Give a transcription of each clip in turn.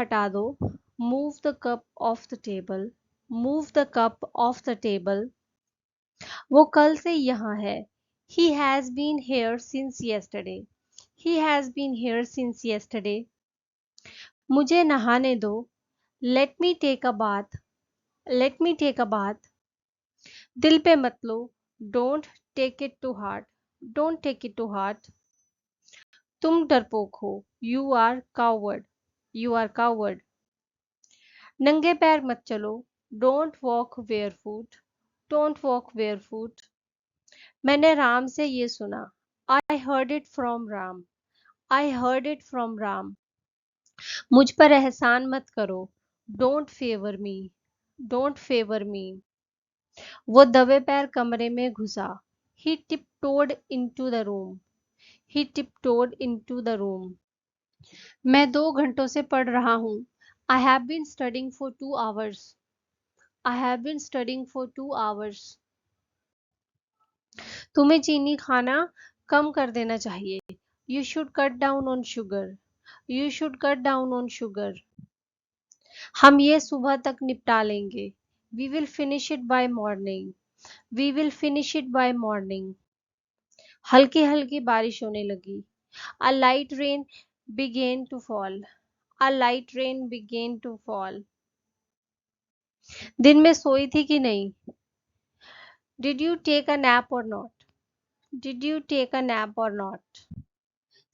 हटा दो। Move the cup of the table. Move the cup of the table. वो कल से यहाँ है। He has been here since yesterday. He has been here since yesterday. मुझे नहाने दो। Let me take a bath. Let me take a bath. दिल पे मत लो। Don't take it to heart. Don't take it to heart. तुम डरपोक हो। You are coward. You are coward. नंगे पैर मत चलो। Don't walk barefoot. Don't walk barefoot. मैंने राम से ये सुना। I heard it from Ram. I heard it from Ram. मुझ पर एहसान मत करो। Don't favor me. Don't favor me. वो दबे पैर कमरे में घुसा। He tiptoed into the room. He tiptoed into the room. मैं 2 घंटों से पढ़ रहा हूँ। I have been studying for 2 hours. I have been studying for 2 hours. तुम्हें चीनी खाना कम कर देना चाहिए। You should cut down on sugar. You should cut down on sugar. हम ये सुबह तक निपटा लेंगे। We will finish it by morning. We will finish it by morning. हल्की हल्की बारिश होने लगी। A light rain began to fall. A light rain began to fall. दिन में सोई थी कि नहीं? Did you take a nap or not? Did you take a nap or not?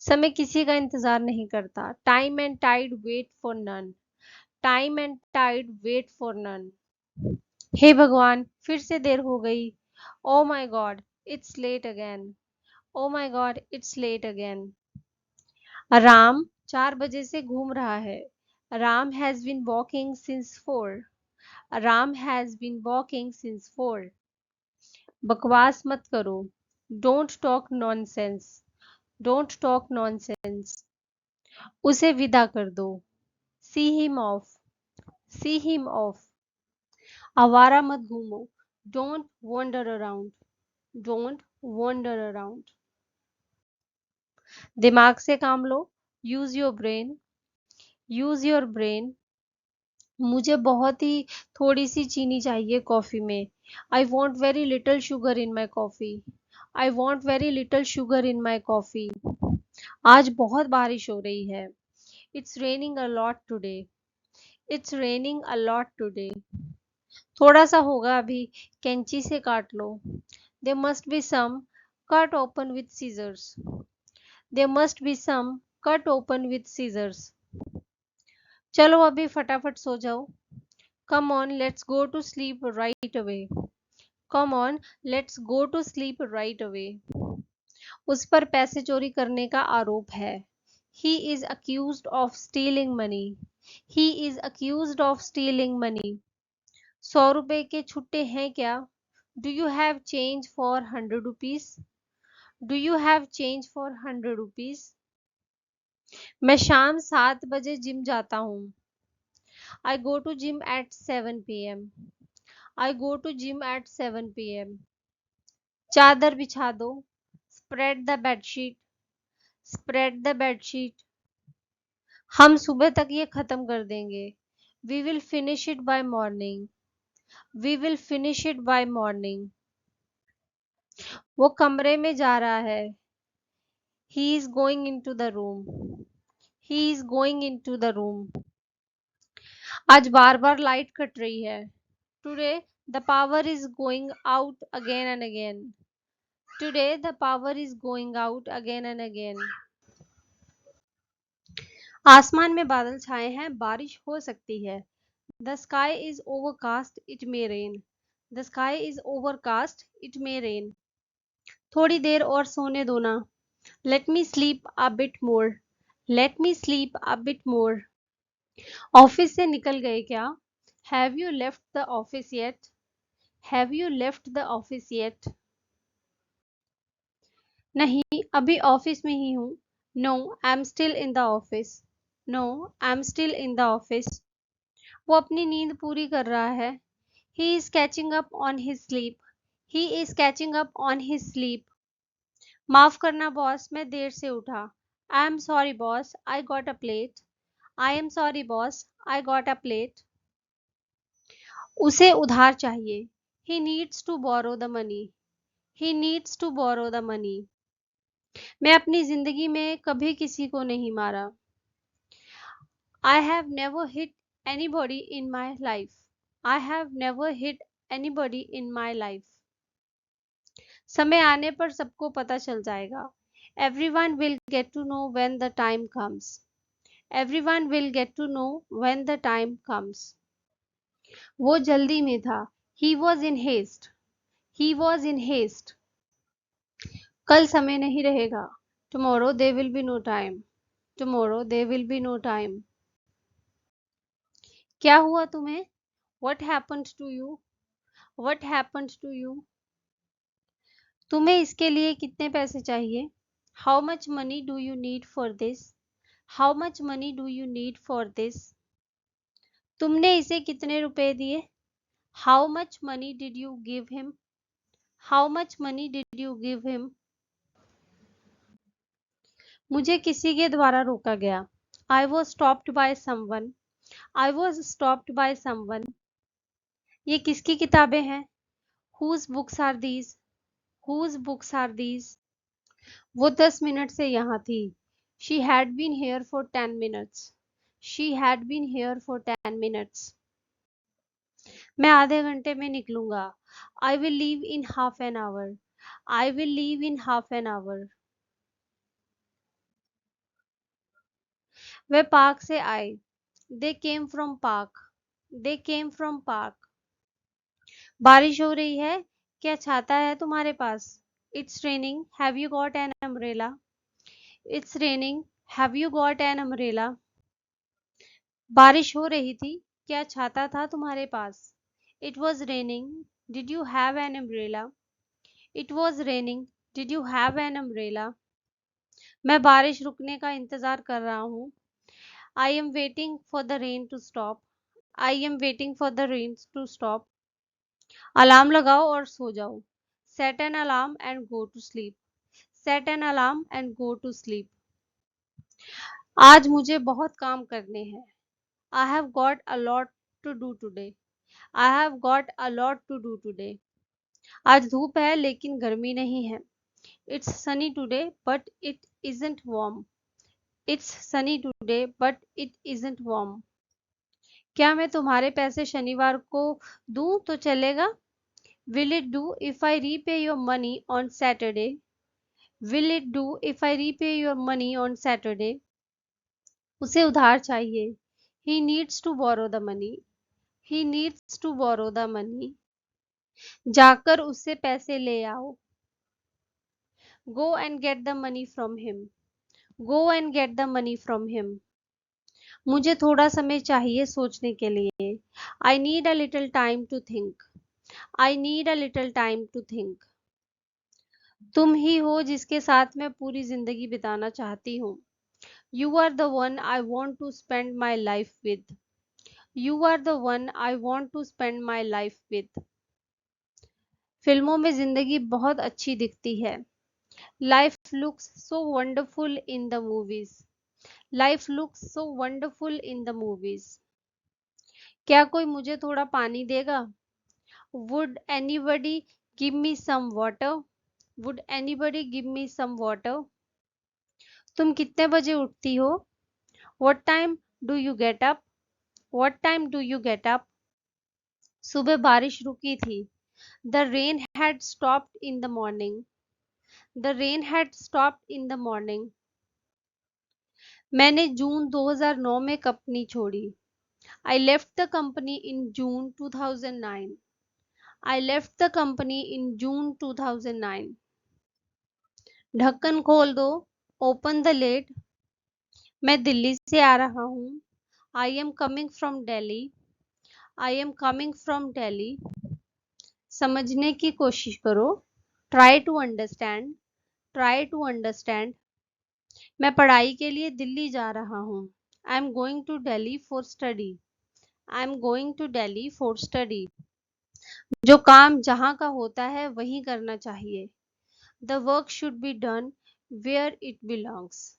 समय किसी का इंतजार नहीं करता। Time and tide wait for none. Time and tide wait for none. हे भगवान, फिर से देर हो गई। Oh my God, it's late again. Oh my God, it's late again. Ram 4 बजे से घूम रहा है। Ram has been walking since 4. Ram has been walking since 4. बकवास मत करो। Don't talk nonsense. Don't talk nonsense. उसे विदा कर दो। See him off. See him off. आवारा मत घूमो। Don't wander around. Don't wander around. दिमाग से काम लो। Use your brain. Use your brain. मुझे बहुत ही थोड़ी सी चीनी चाहिए कॉफी में। I want very little sugar in my coffee. I want very little sugar in my coffee. आज बहुत बारिश हो रही है। It's raining a lot today. It's raining a lot today. थोड़ा सा होगा अभी, कैंची से काट लो। There must be some cut open with scissors. There must be some cut open with scissors. चलो अभी फटाफट सो जाओ। Come on, let's go to sleep right away. Come on, let's go to sleep right away. उस पर पैसे चोरी करने का आरोप है। He is accused of stealing money. He is accused of stealing money. 100 रुपए के छुट्टे हैं क्या? Do you have change for 100 rupees? Do you have change for 100 rupees? मैं शाम 7 बजे जिम जाता हूँ। I go to gym at 7 p.m. I go to gym at 7 p.m. चादर बिछा दो। Spread the bed sheet. Spread the bed sheet. हम सुबह तक ये खत्म कर देंगे। We will finish it by morning. We will finish it by morning. वो कमरे में जा रहा है। He is going into the room. He is going into the room. आज बार बार लाइट कट रही है। Today the power is going out again and again. Today the power is going out again and again. आसमान में बादल छाए हैं, बारिश हो सकती है। The sky is overcast, it may rain. The sky is overcast, it may rain. थोड़ी देर और सोने दो ना। Let me sleep a bit more. Let me sleep a bit more. Office से निकल गए क्या? Have you left the office yet? Have you left the office yet? नहीं, अभी ऑफिस में ही हूँ। No, I'm still in the office. No, I'm still in the office. वो अपनी नींद पूरी कर रहा है। He is catching up on his sleep. He is catching up on his sleep. माफ करना बॉस, मैं देर से उठा। I am sorry boss, I got up late. I am sorry boss, I got a plate. उसे उधार चाहिए. He needs to borrow the money. He needs to borrow the money. मैं अपनी जिंदगी में कभी किसी को नहीं मारा. I have never hit anybody in my life. I have never hit anybody in my life. समय आने पर सबको पता चल जाएगा. Everyone will get to know when the time comes. Everyone will get to know when the time comes. वो जल्दी में था. He was in haste. He was in haste. कल समय नहीं रहेगा. Tomorrow there will be no time. Tomorrow there will be no time. क्या हुआ तुम्हें? What happened to you? What happened to you? तुम्हें इसके लिए कितने पैसे चाहिए? How much money do you need for this? How much money do you need for this? तुमने इसे कितने रुपए दिए? How much money did you give him? How much money did you give him? मुझे किसी के द्वारा रोका गया. I was stopped by someone. I was stopped by someone. ये किसकी किताबें हैं? Whose books are these? Whose books are these? वो 10 मिनट से यहाँ थी. She had been here for 10 minutes. She had been here for 10 minutes. मैं आधे घंटे में निकलूंगा. I will leave in half an hour. I will leave in half an hour. Way park से आए. They came from park. They came from park. बारिश हो रही है. क्या छाता है तुम्हारे पास? It's raining. Have you got an umbrella? It's raining. Have you got an umbrella? बारिश हो रही थी. क्या छाता था तुम्हारे पास? It was raining. Did you have an umbrella? It was raining. Did you have an umbrella? मैं बारिश रुकने का इंतजार कर रहा हूँ. I am waiting for the rain to stop. I am waiting for the rain to stop. Alarm लगाओ और सो जाओ. Set an alarm and go to sleep. Set an alarm and go to sleep. आज मुझे बहुत काम करने हैं. I have got a lot to do today. I have got a lot to do today. आज धूप है लेकिन गर्मी नहीं है. It's sunny today but it isn't warm. It's sunny today but it isn't warm. क्या मैं तुम्हारे पैसे शनिवार को दूं तो चलेगा? Will it do if I repay your money on Saturday? Will it do if I repay your money on Saturday? उसे उधार चाहिए. He needs to borrow the money. He needs to borrow the money. जाकर उससे पैसे ले आओ. Go and get the money from him. Go and get the money from him. मुझे थोड़ा समय चाहिए सोचने के लिए. I need a little time to think. I need a little time to think. तुम ही हो जिसके साथ मैं पूरी जिंदगी बिताना चाहती हूँ. You are the one I want to spend my life with. You are the one I want to spend my life with. फिल्मों में जिंदगी बहुत अच्छी दिखती है. Life looks so wonderful in the movies. Life looks so wonderful in the movies. क्या कोई मुझे थोड़ा पानी देगा? Would anybody give me some water? Would anybody give me some water? तुम कितने बजे उठती हो? What time do you get up? What time do you get up? सुबह बारिश रुकी थी. The rain had stopped in the morning. The rain had stopped in the morning. मैंने जून 2009 में कंपनी छोड़ी. I left the company in June 2009. I left the company in June 2009. ढक्कन खोल दो. Open the lid. मैं दिल्ली से आ रहा हूँ. I am coming from Delhi. I am coming from Delhi. समझने की कोशिश करो. Try to understand. Try to understand. मैं पढ़ाई के लिए दिल्ली जा रहा हूँ. I am going to Delhi for study. I am going to Delhi for study. जो काम जहाँ का होता है वहीं करना चाहिए. The work should be done where it belongs.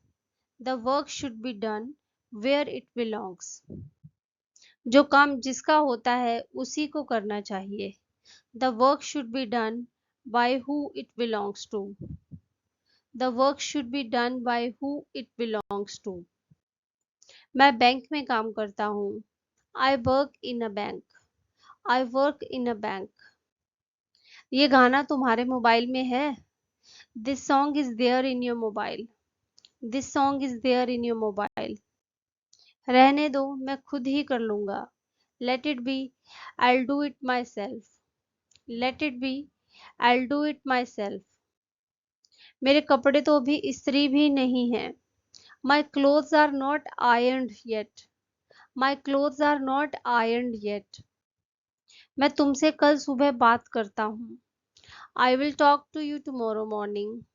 The work should be done where it belongs. जो काम जिसका होता है उसी को करना चाहिए. The work should be done by who it belongs to. The work should be done by who it belongs to. मैं बैंक में काम करता हूँ. I work in a bank. I work in a bank. ये गाना तुम्हारे mobile में है. This song is there in your mobile. This song is there in your mobile. रहने दो, मैं खुद ही कर लूँगा. Let it be, I'll do it myself. Let it be, I'll do it myself. मेरे कपड़े तो अभी इस्त्री भी नहीं हैं. My clothes are not ironed yet. My clothes are not ironed yet. मैं तुमसे कल सुबह बात करता हूँ. I will talk to you tomorrow morning.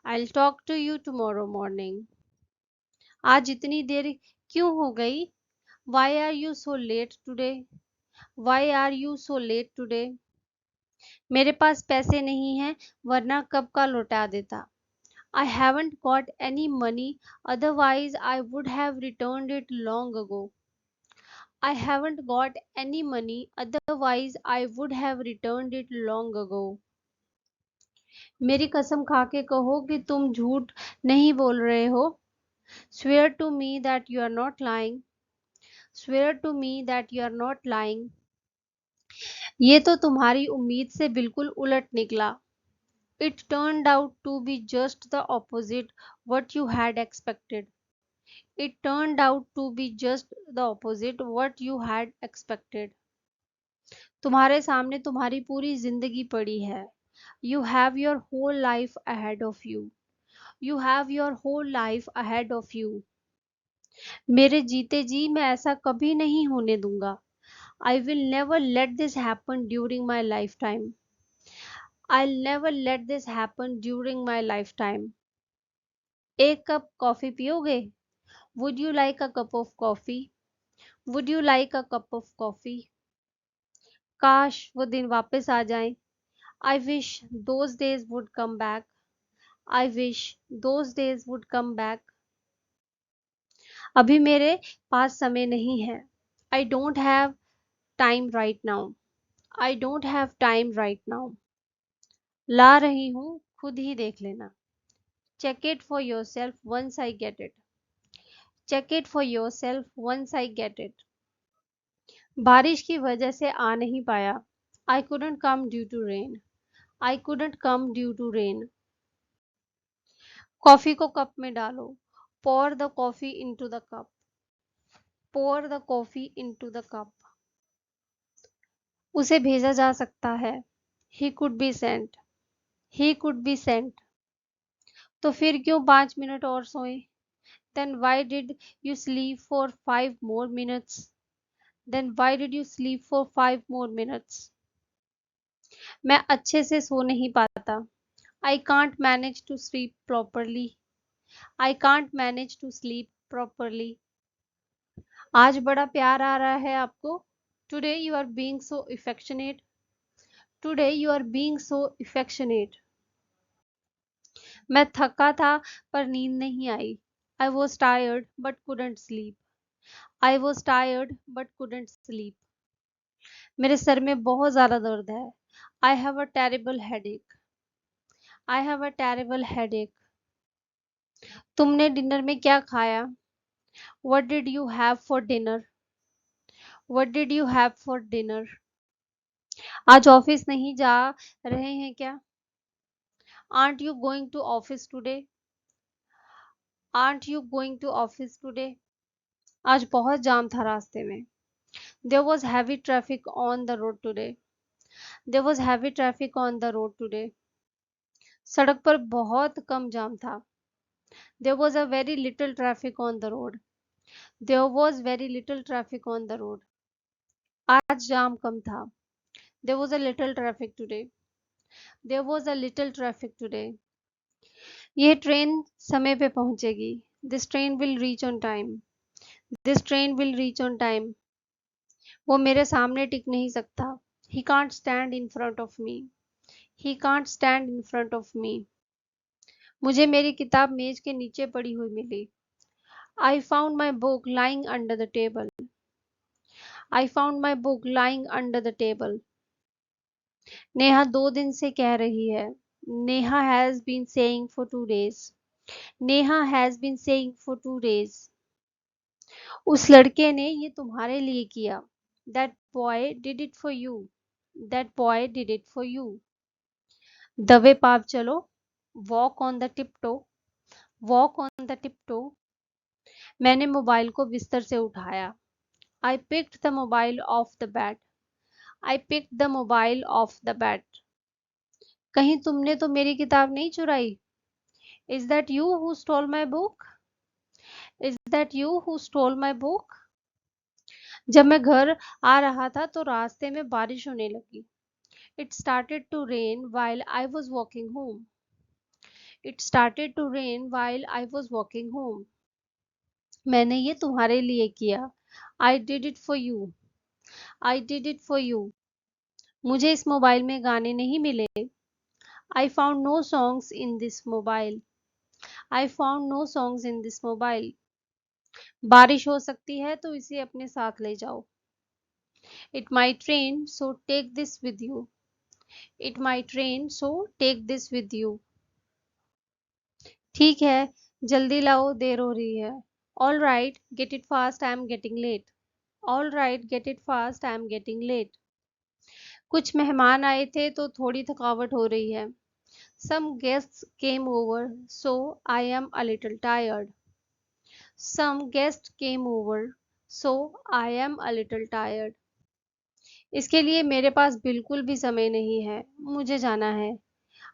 I'll talk to you tomorrow morning. आज इतनी देर क्यों हो गई? Why are you so late today? Why are you so late today? मेरे पास पैसे नहीं हैं वरना कब का लौटा देता. I haven't got any money, otherwise I would have returned it long ago. I haven't got any money, otherwise I would have returned it long ago. मेरी कसम खा के कहो कि तुम झूठ नहीं बोल रहे हो. Swear to me that you are not lying. Swear to me that you are not lying. ये तो तुम्हारी उम्मीद से बिल्कुल उलट निकला. It turned out to be just the opposite what you had expected. It turned out to be just the opposite what you had expected. तुम्हारे सामने तुम्हारी पूरी जिंदगी पड़ी है. You have your whole life ahead of you. You have your whole life ahead of you. मेरे जीते जी मैं ऐसा कभी नहीं होने दूंगा. I will never let this happen during my lifetime. I'll never let this happen during my lifetime. एक cup coffee पियोगे? Would you like a cup of coffee? Would you like a cup of coffee? काश वो दिन वापस आ जाएं. I wish those days would come back. I wish those days would come back. अभी मेरे पास समय नहीं है. I don't have time right now. I don't have time right now. ला रही हूँ, खुद ही देख लेना. Check it for yourself once I get it. Check it for yourself once I get it. बारिश की वजह से आ नहीं पाया. I couldn't come due to rain. I couldn't come due to rain. Coffee को कप में डालो. Pour the coffee into the cup. Pour the coffee into the cup. उसे भेजा जा सकता है. He could be sent. He could be sent. तो फिर क्यों 5 मिनट और सोए? Then why did you sleep for 5 more minutes? Then why did you sleep for 5 more minutes? मैं अच्छे से सो नहीं पाता. I can't manage to sleep properly. I can't manage to sleep properly. आज बड़ा प्यार आ रहा है आपको. Today you are being so affectionate. Today you are being so affectionate. मैं थका था पर नींद नहीं आई. I was tired but couldn't sleep. I was tired but couldn't sleep. मेरे सर में बहुत ज़्यादा दर्द है. I have a terrible headache. I have a terrible headache. तुमने डिनर में क्या खाया? What did you have for dinner? What did you have for dinner? आज ऑफिस नहीं जा रहे हैं क्या? Aren't you going to office today? Aren't you going to office today? आज बहुत जाम था रास्ते में. There was heavy traffic on the road today. There was heavy traffic on the road today. सड़क पर बहुत कम जाम था. There was a very little traffic on the road. There was very little traffic on the road. आज जाम कम था. There was a little traffic today. There was a little traffic today. यह train समय पे पहुंचेगी. This train will reach on time. This train will reach on time. वो मेरे सामने टिक नहीं सकता. He can't stand in front of me. He can't stand in front of me. मुझे मेरी किताब मेज के नीचे पड़ी हुई मिली. I found my book lying under the table. I found my book lying under the table. Neha 2 दिन से कह रही है. Neha has been saying for 2 days. Neha has been saying for 2 days. उस लड़के ने ये तुम्हारे लिए किया. That boy did it for you. That boy did it for you. दबे पाप चलो. Walk on the tiptoe. Walk on the tiptoe. मैंने मोबाइल को बिस्तर से उठाया. I picked the mobile off the bed. I picked the mobile off the bed. कहीं तुमने तो मेरी किताब नहीं चुराई. Is that you who stole my book? Is that you who stole my book? जब मैं घर आ रहा था तो रास्ते में बारिश होने लगी. It started to rain while I was walking home. It started to rain while I was walking home. मैंने ये तुम्हारे लिए किया. I did it for you. I did it for you. मुझे इस मोबाइल में गाने नहीं मिले. I found no songs in this mobile. I found no songs in this mobile. बारिश हो सकती है तो इसे अपने साथ ले जाओ. It might rain, so take this with you. It might rain, so take this with you. ठीक है, जल्दी लाओ, देर हो रही है. All right, get it fast, I am getting late. All right, get it fast, I am getting late. कुछ मेहमान आए थे तो थोड़ी थकावट हो रही है. Some guests came over, so I am a little tired. Some guests came over, so I am a little tired. इसके लिए मेरे पास बिल्कुल भी समय नहीं है. मुझे जाना है.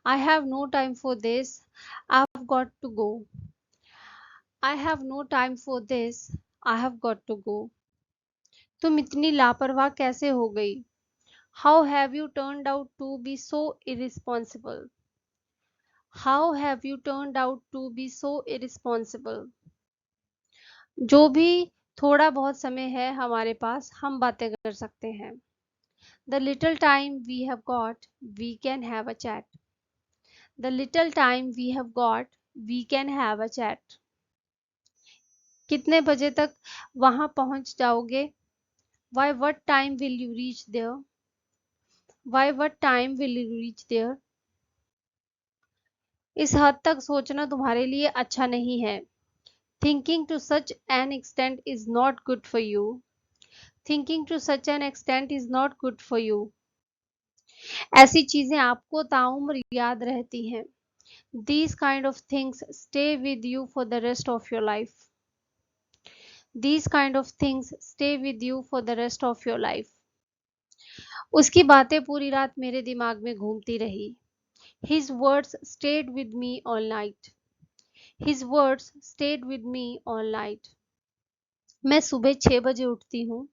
I have no time for this. I've got to go. I have no time for this. I have got to go. तुम इतनी लापरवाह कैसे हो गई? How have you turned out to be so irresponsible? How have you turned out to be so irresponsible? जो भी थोड़ा बहुत समय है हमारे पास, हम बातें कर सकते हैं. The little time we have got, we can have a chat. The little time we have got, we can have a chat. कितने बजे तक वहां पहुंच जाओगे? By what time will you reach there? By what time will you reach there? इस हद तक सोचना तुम्हारे लिए अच्छा नहीं है. Thinking to such an extent is not good for you. Thinking to such an extent is not good for you. ऐसी चीजें आपको ताउम्र याद रहती हैं. These kind of things stay with you for the rest of your life. These kind of things stay with you for the rest of your life. उसकी बातें पूरी रात मेरे दिमाग में घूमती रही. His words stayed with me all night. His words stayed with me all night. मैं सुबह 6 बजे उठती हूँ.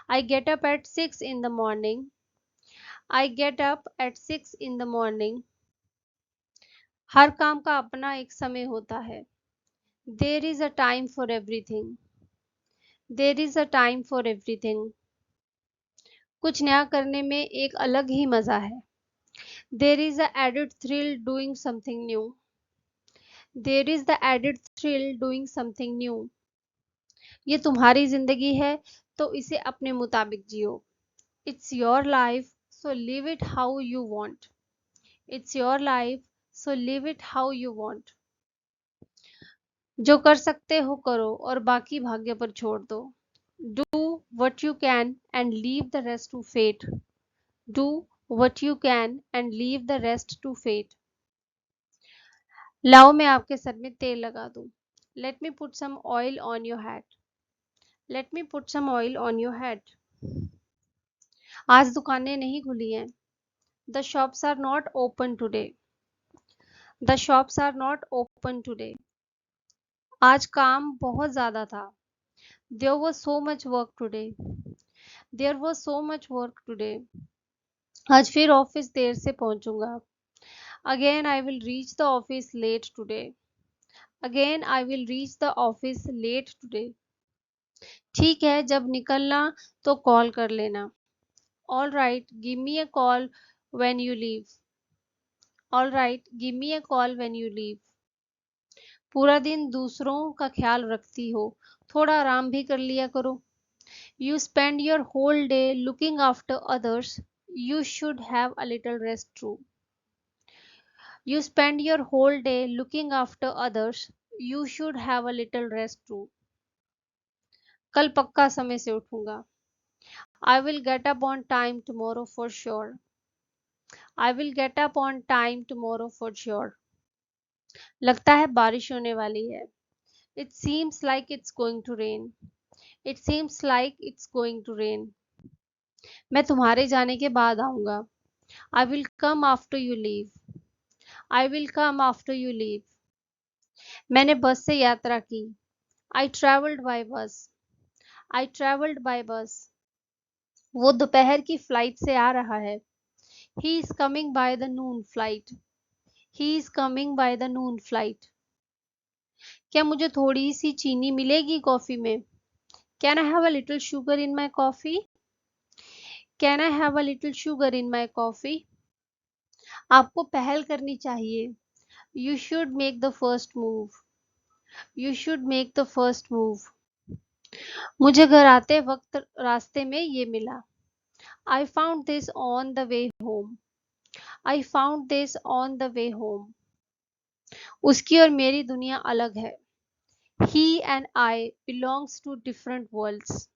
I get up at 6 in the morning. I get up at 6 in the morning. हर काम का अपना एक समय होता है. There is a time for everything. There is a time for everything. कुछ नया करने में एक अलग ही मजा है. There is a added thrill doing something new. There is the added thrill doing something new. ये तुम्हारी जिंदगी है तो इसे अपने मुताबिक जियो. It's your life, so live it how you want. It's your life, so live it how you want. जो कर सकते हो करो और बाकी भाग्य पर छोड़ दो. Do what you can and leave the rest to fate. Do what you can and leave the rest to fate. लाओ मैं आपके सर में तेल लगा दूं. Let me put some oil on your head. Let me put some oil on your head. आज दुकानें नहीं खुली हैं. The shops are not open today. The shops are not open today. आज काम बहुत ज़्यादा था. There was so much work today. There was so much work today. आज फिर ऑफिस देर से पहुंचूंगा. Again I will reach the office late today. Again I will reach the office late today. ठीक है, जब निकलना तो कॉल कर लेना. All right, give me a call when you leave. All right, give me a call when you leave. पूरा दिन दूसरों का ख्याल रखती हो, थोड़ा आराम भी कर लिया करो। You spend your whole day looking after others. You should have a little rest too. You spend your whole day looking after others. You should have a little rest too. कल पक्का समय से उठूंगा. I will get up on time tomorrow for sure. I will get up on time tomorrow for sure. लगता है बारिश होने वाली है. It seems like it's going to rain. It seems like it's going to rain. मैं तुम्हारे जाने के बाद आऊंगा. I will come after you leave. I will come after you leave. मैंने बस से यात्रा की. I traveled by bus. I traveled by bus. वो दोपहर की फ्लाइट से आ रहा है. He is coming by the noon flight. He is coming by the noon flight. क्या मुझे थोड़ी सी चीनी मिलेगी कॉफी में? Can I have a little sugar in my coffee? Can I have a little sugar in my coffee? आपको पहल करनी चाहिए. You should make the first move. You should make the first move. मुझे घर आते वक्त रास्ते में ये मिला. I found this on the way home. I found this on the way home. उसकी और मेरी दुनिया अलग है. He and I belongs to different worlds.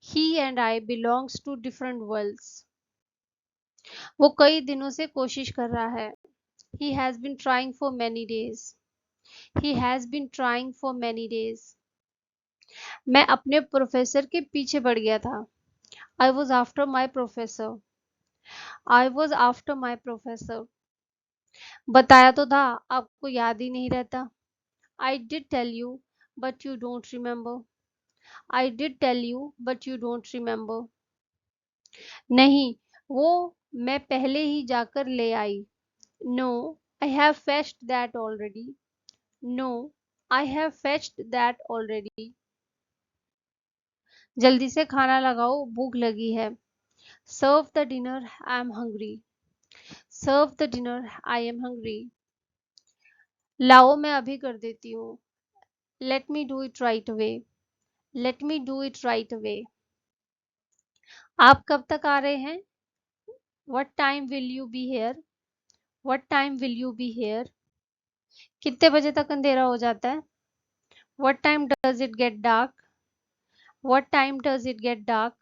He and I belongs to different worlds. वो कई दिनों से कोशिश कर रहा है. He has been trying for many days. He has been trying for many days. मैं अपने प्रोफेसर के पीछे पड़ गया था. I was after my professor. I was after my professor. बताया तो था, आपको याद ही नहीं रहता. I did tell you, but you don't remember. I did tell you, but you don't remember. नहीं, वो मैं पहले ही जाकर ले आई. No, I have fetched that already. No, I have fetched that already. जल्दी से खाना लगाओ, भूख लगी है. Serve the dinner, I am hungry. Serve the dinner, I am hungry. लाओ मैं अभी कर देती हूँ. Let me do it right away. Let me do it right away. आप कब तक आ रहे हैं? What time will you be here? What time will you be here? कितने बजे तक अंधेरा हो जाता है? What time does it get dark? What time does it get dark?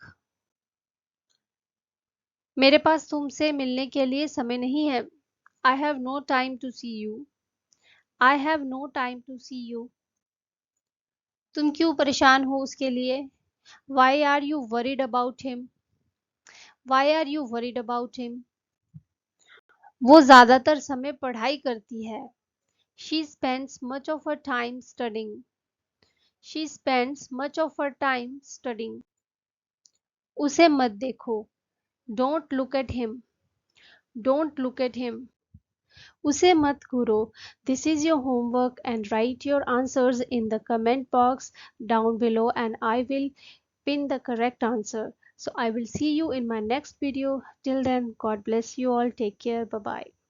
मेरे पास तुमसे मिलने के लिए समय नहीं है. I have no time to see you. I have no time to see you. तुम क्यों परेशान हो उसके लिए? Why are you worried about him? Why are you worried about him? वो ज़्यादातर समय पढ़ाई करती है. She spends much of her time studying. She spends much of her time studying. उसे मत देखो. Don't look at him. Don't look at him. उसे मत घूरो. This is your homework and write your answers in the comment box down below and I will pin the correct answer. So I will see you in my next video. Till then, God bless you all. Take care. Bye bye.